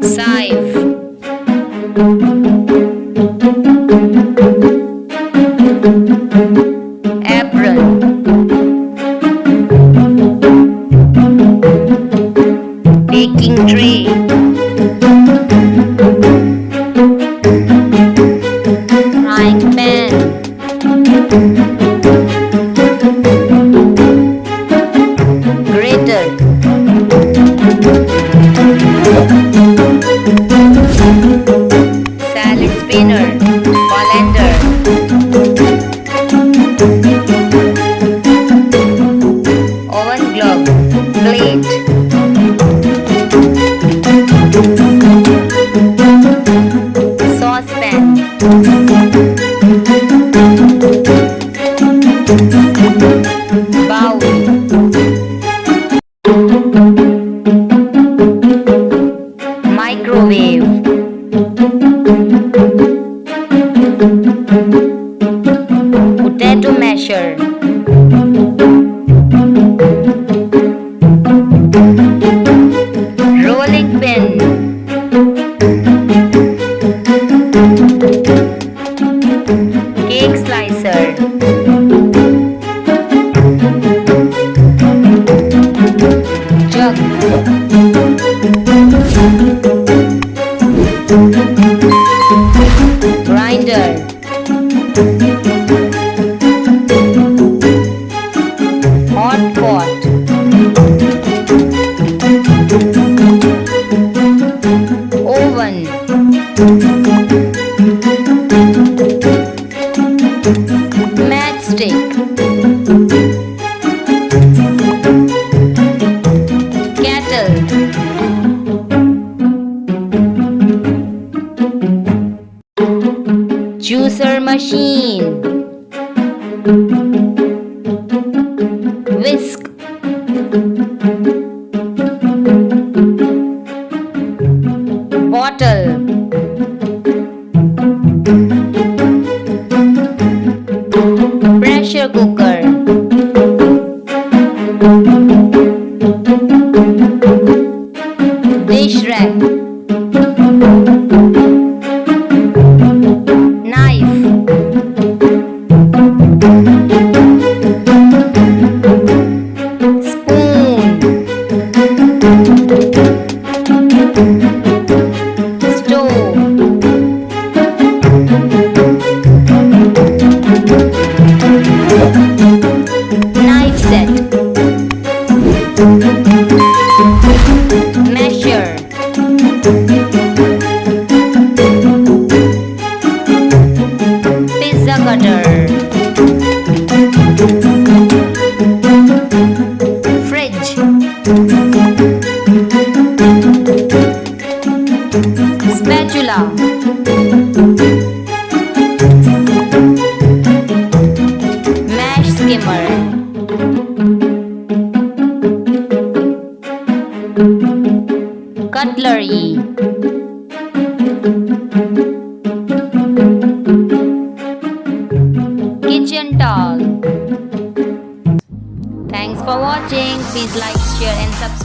Sieve. Apron. Baking tray. Frying pan. Grater. Salad spinner. Colander. Oven glove. Plate. Saucepan. Bowl. Microwave. Potato masher. Rolling pin. Cake slicer. Jug. Grinder. Hot pot. Oven. Matchstick. Kettle. Juicer machine. Whisk. Bottle. Pressure cooker. Dish rack. Knife. Spoon. Stove. Knife set. Measure. Pizza cutter. Fridge. Spatula. Mash skimmer. Cutlery. Kitchen towel. Thanks for watching. Please like, share and subscribe.